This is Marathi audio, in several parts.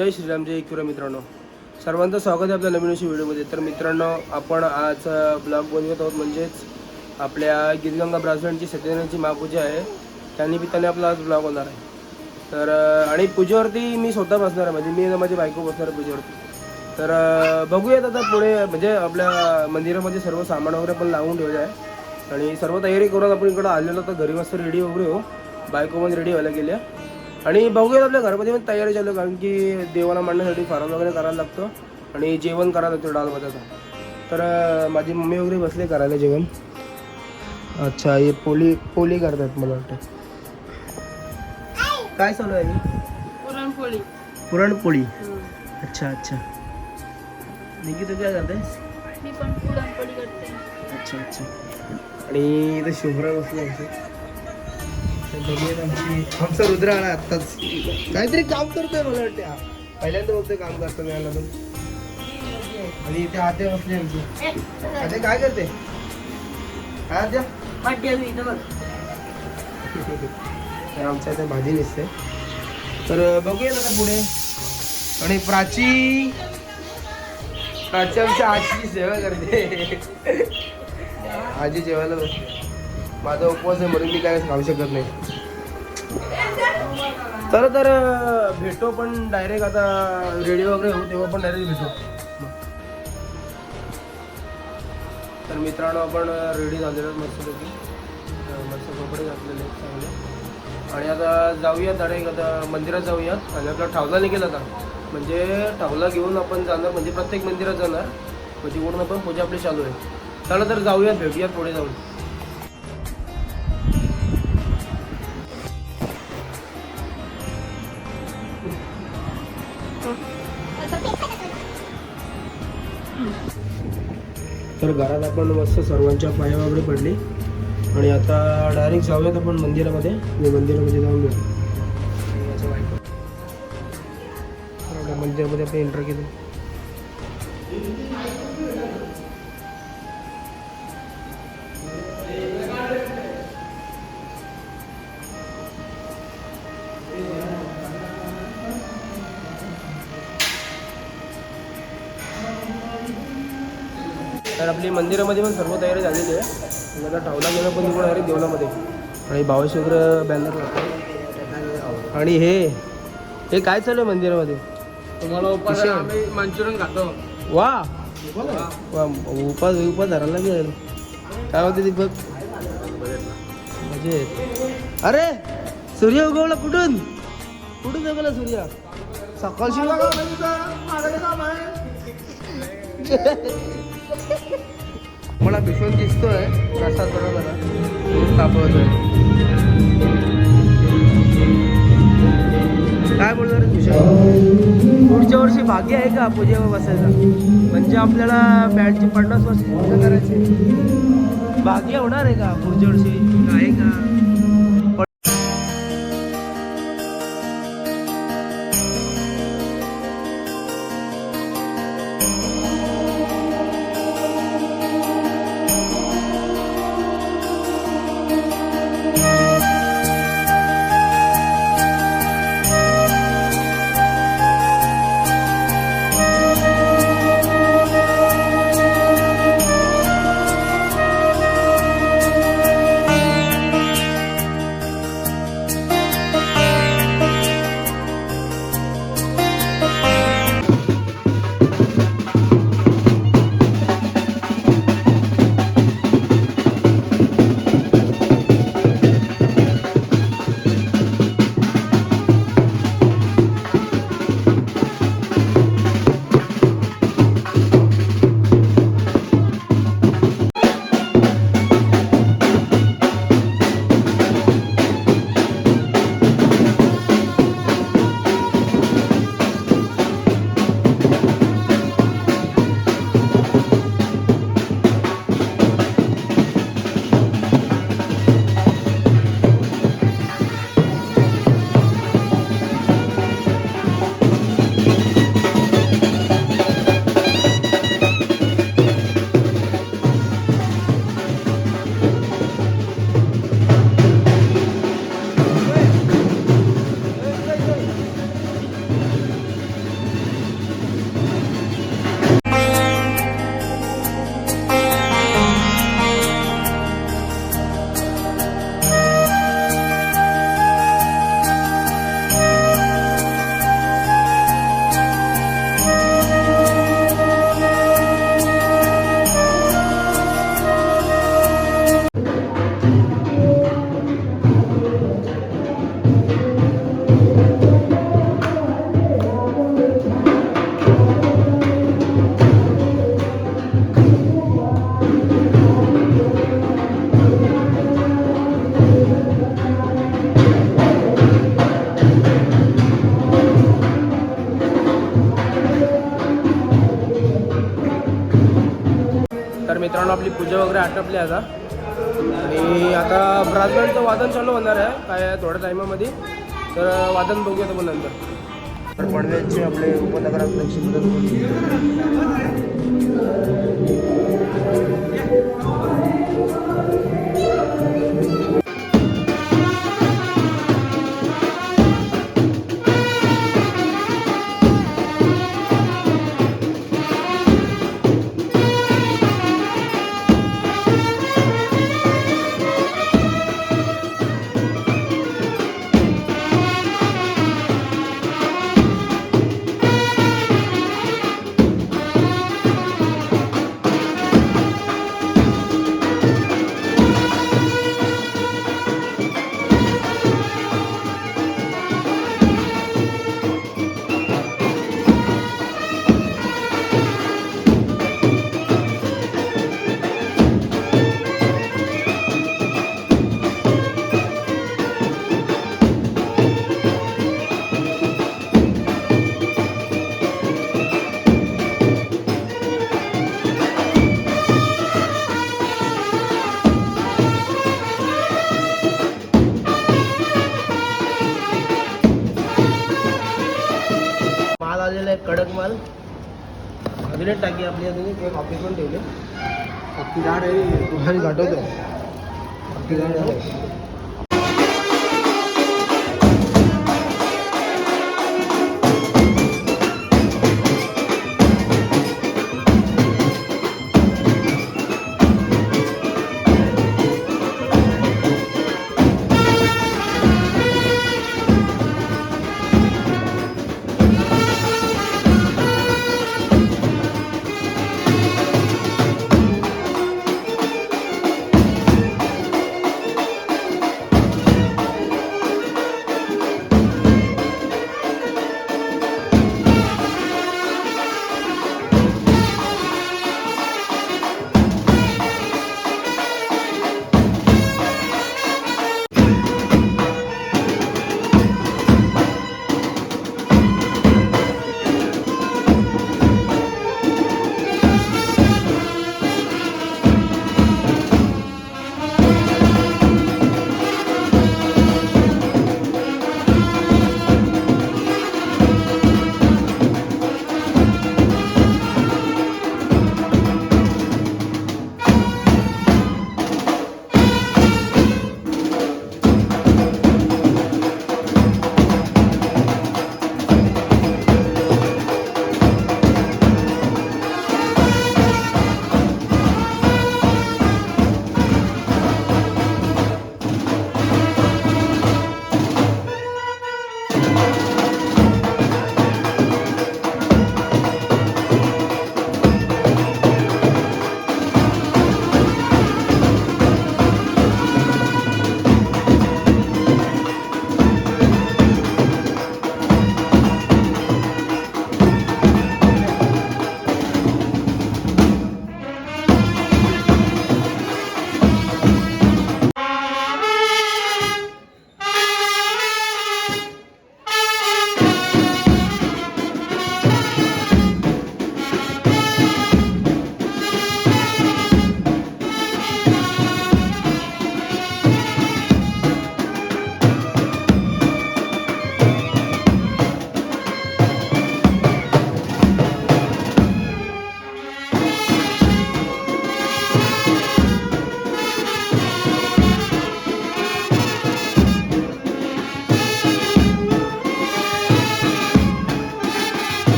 जय श्रीराम, जय एकविरा मित्रांनो. सर्वांचं स्वागत आहे आपल्या नवीन अशी व्हिडिओमध्ये. तर मित्रांनो, आपण आज ब्लॉग बनवत आहोत. म्हणजेच आपल्या गिरगंगा ब्राझलँडची सत्यनारायणची महापूजा आहे, त्यानिमित्ताने आपला आज ब्लॉग होणार आहे. तर आणि पूजेवरती मी स्वतः बसणार आहे, म्हणजे मी आणि माझी बायको बसणार आहे पूजेवरती. तर बघूयात आता पुढे. म्हणजे आपल्या मंदिरामध्ये सर्व सामान वगैरे पण लावून ठेवलं आहे आणि सर्व तयारी करून आपण इकडं आलेलो. तर घरी मस्त रेडी वगैरे हो, बायको पण रेडी व्हायला गेल्या आणि बघूयात आपल्या घरामध्ये पण तयारी चालू, कारण की देवाला मांडण्यासाठी फराळ वगैरे करायला लागतं आणि जेवण करायला लागतं डाळ भाताचं. तर माझी मम्मी वगैरे बसले करायला जेवण. अच्छा, हे पोली करतात मला वाटतं. काय चालू आहे? पुरणपोळी. पुरणपोळी. अच्छा अच्छा. निकी तू काय करते? मी पण पुरणपोळी करते. अच्छा अच्छा. आणि इथं शुभ्रा बसली आमचा रुद्र आला आत्ताच. काहीतरी काम करतोय मला वाटते. पहिल्यांदा बघतोय काम करतो मी आला. आणि इथे आत्या बसली आमची. आत्या काय करते? काय आत्या? तर आमच्या इथे भाजी दिसते. तर बघूया आता पुढे. आणि प्राची आमच्या आजीची सेवा करते. आजी जेवायला बसते. माझा उपवास आहे म्हणून मी काय खाऊ शकत नाही. तर भेटो पण डायरेक्ट. आता रेडी वगैरे हो तेव्हा पण डायरेक्ट भेटो. तर मित्रांनो, आपण रेडी झालेलो मस्तपैकी. मस्त कपडे घातलेले चांगले. आणि आता जाऊयात डायरेक्ट. आता मंदिरात जाऊयात. आणि आपला ठावला निघेल आता. म्हणजे ठावला घेऊन आपण जाणार, म्हणजे प्रत्येक मंदिरात जाणार, म्हणजे पूर्ण पण पूजा आपली चालू आहे. चला तर जाऊयात, भेटूयात पुढे जाऊन. तर घरात आपण मस्त सर्वांच्या पाया वगैरे पडली आणि आता डायरेक्ट जाऊयात आपण मंदिरामध्ये. मंदिरामध्ये जाऊन भेटू. मंदिरामध्ये आपण एंटर केलं. तर आपली मंदिरामध्ये पण सर्व तयारी झालेली आहे. आता ठावला गेलं पण निघून डायरेक्ट देवळामध्ये. आणि भावेश वगैरे बॅनर लागतो. आणि हे काय चालू आहे मंदिरामध्ये? तुम्हाला मंचुरियन खातो. वा वा, उपास धरायला लागेल. काय होते ती बघ म्हणजे. अरे सूर्य उगवला. कुठून उगवला सूर्य? सकाळशी. मला भीषण दिसतोय प्रसाद बनवताना. तापवतोय. काय बोलणार भीषण? पुढच्या वर्षी भाग्य आहे का पूजेवर बसायचा? म्हणजे आपल्याला 50 वर्ष पूजा करायची. भाग्य होणार आहे का पुढच्या वर्षी? आहे का? मित्रांनो आपली पूजा वगैरे आटपली आता आणि आता ब्रासबँडचं वादन चालू होणार आहे काय थोड्या टायमामध्ये. तर वादन बघूया आपण नंतर. तर पडव्याचे आपले उपनगराध्यक्ष मदत माल आलेला आहे कडक माल. अजून एक टाकी आपली अजून एक ऑफिस पण ठेवले. अख्खी झाड आहे गाठवतो अख्खी झाड आहे.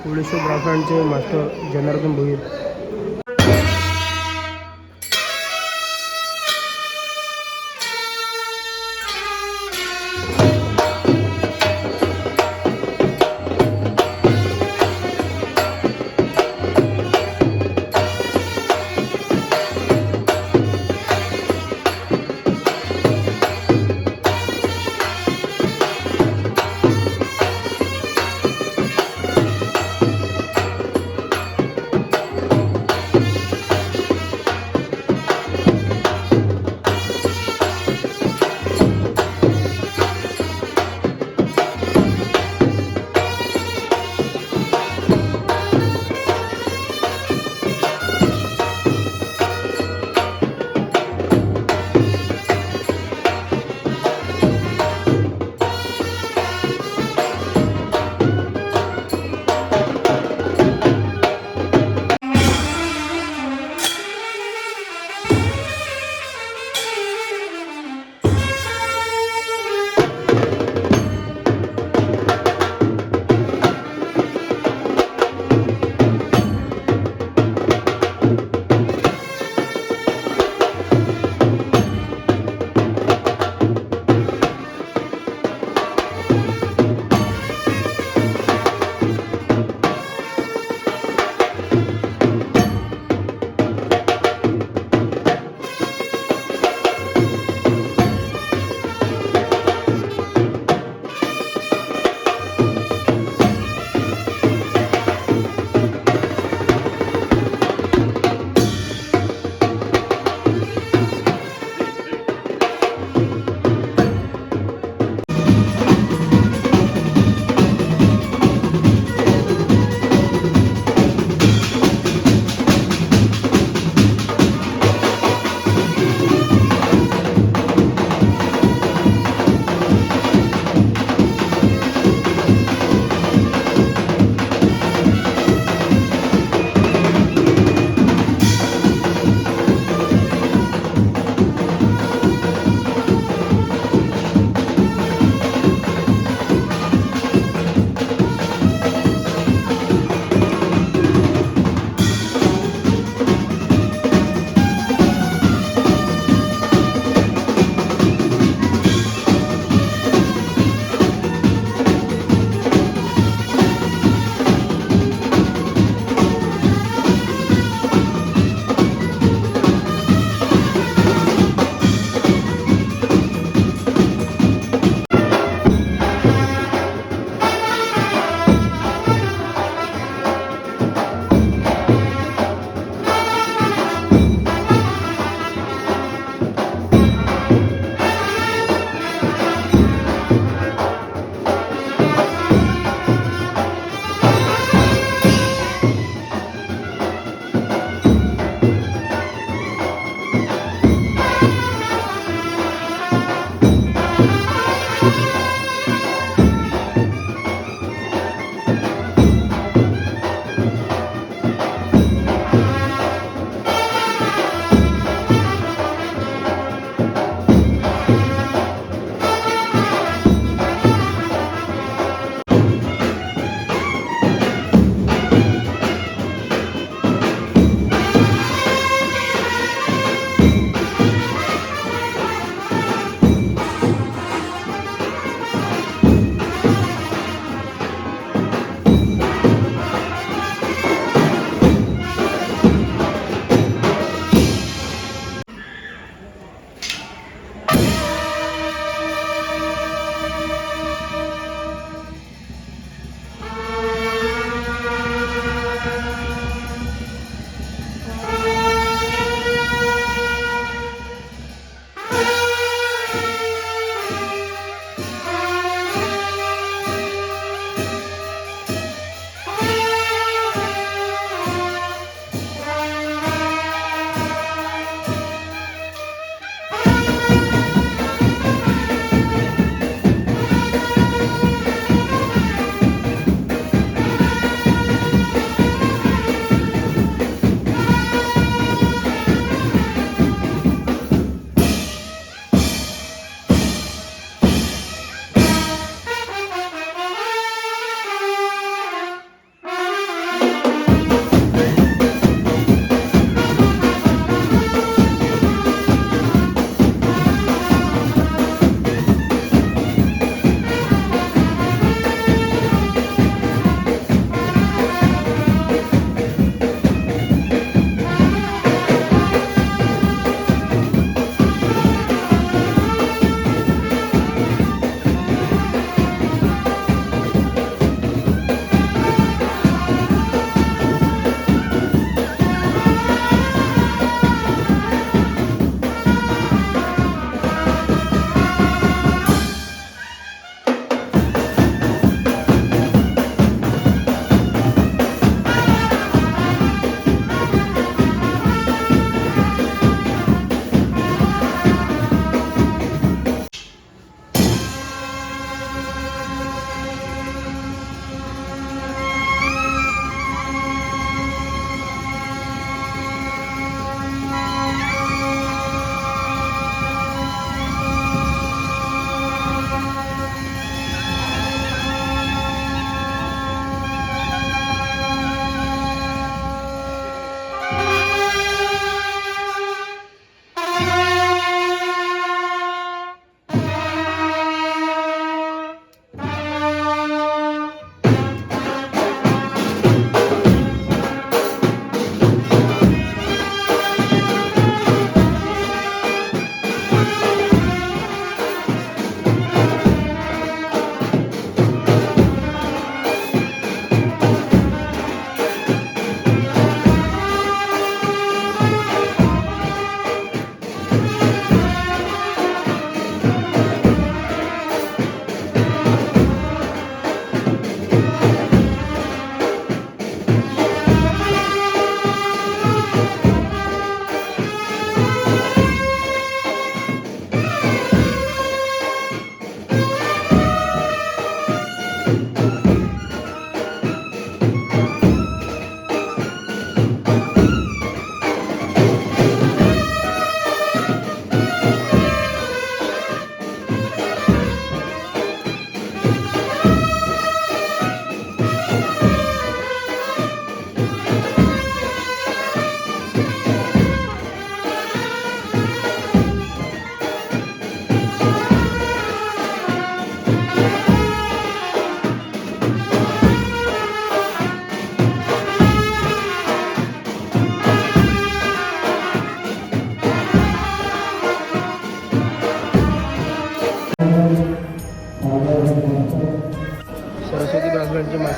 पोलिसो ब्रासबँडचे मास्टर जनार्दन भोईर.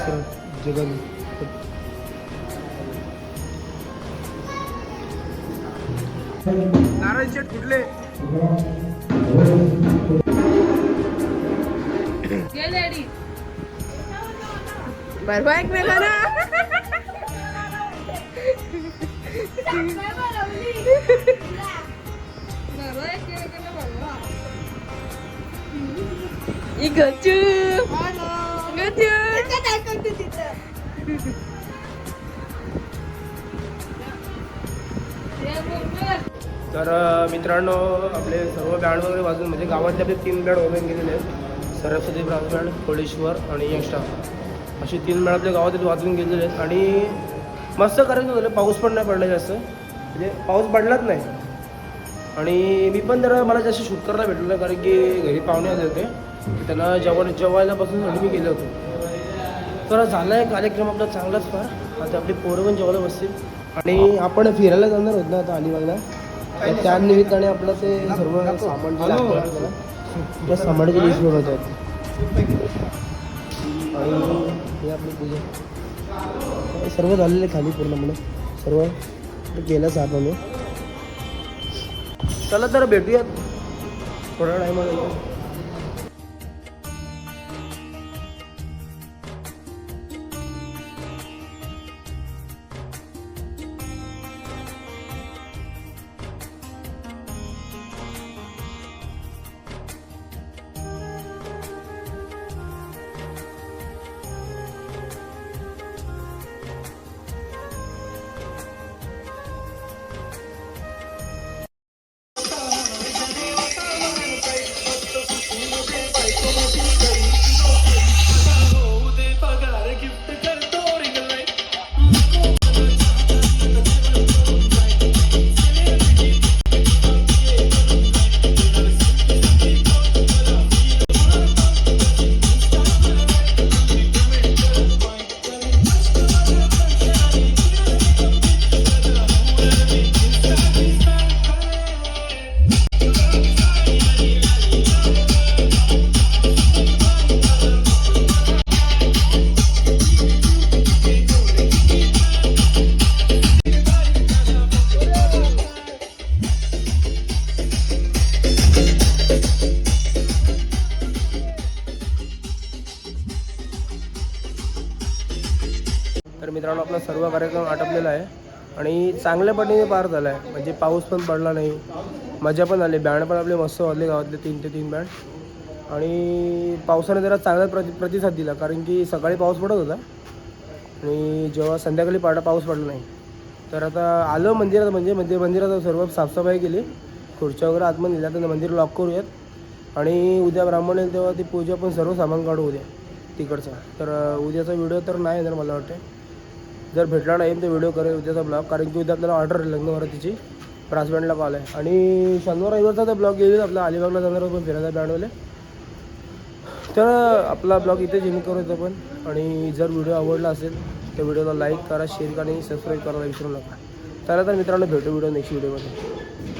मित्र जगन. नारायण शेठ कुठले बरोबर एकमेकांना तर मित्रांनो आपले सर्व बँड वगैरे वाजून म्हणजे गावातले आपले 3 बँड ओपन केलेले आहेत. सरस्वती ब्रास बँड, कोळेश्वर आणि यंगस्टार अशी 3 बँड आपल्या गावात वाजून गेलेले आहेत. आणि मस्त करायचं झालं, पाऊस पण नाही पडला जास्त, म्हणजे पाऊस पडलाच नाही. आणि मी पण जरा मला जास्त शूट करायला भेटलं नाही, कारण की घरी पाहुणे आले होते, त्यांना जेवायला बसूनसाठी मी गेलो होतो. तर झाला आहे कार्यक्रम आपला चांगलाच फार. आता आपली पोरं पण जेवायला बसतील आणि आपण फिरायला जाणार होत ना आता अलिबागला. तर त्या निमित्ताने आपलं ते सर्व सामान जे लागतं आपल्याला, त्या सामानाची लिस्ट बनवत आहेत. आणि हे आपली पूजा सर्व झालेले खाली पूर्णपणे सर्व केलंच आहात आम्ही. चला तर भेटूयात थोड्या टायमानंतर. तर मित्रांनो आपला सर्व कार्यक्रम आटपलेला आहे आणि चांगल्या पद्धतीने पार झाला आहे. म्हणजे पाऊस पण पडला नाही, मजा पण आली, बँड पण आपले मस्त वाजले गावातले 3 ते 3 बँड. आणि पावसाने जरा चांगला प्रतिसाद दिला, कारण की सकाळी पाऊस पडत होता आणि जेव्हा संध्याकाळी पाऊस पडला नाही. तर आता आलो मंदिरात, म्हणजे मंदिरात सर्व साफसफाई केली, खुर्च्या वगैरे आतमध्ये नेल्या, तर मंदिर लॉक करूयात. आणि उद्या ब्राह्मण येईल तेव्हा ती पूजा पण सर्व सामान काढू उद्या तिकडचा. तर उद्याचा व्हिडिओ तर नाही येणार मला वाटते, जर भेटला नाही तर व्हिडिओ करेल उद्याचा ब्लॉग, कारण की उद्या आपल्याला ऑर्डर लग्नवरातीची ब्रास बँडला कॉल आहे. आणि शनिवार रविवारचा तर ब्लॉग येईल आपला अलिबागला जाणार पण फिरायचा बँडवाले. तर आपला ब्लॉग इथे एंड करू येतो पण. आणि जर व्हिडिओ आवडला असेल तर व्हिडिओला लाईक करा, शेअर करा आणि सबस्क्राईब करायला विसरू नका. चला तर मित्रांनो भेटू व्हिडिओ नेक्स्ट व्हिडिओमध्ये.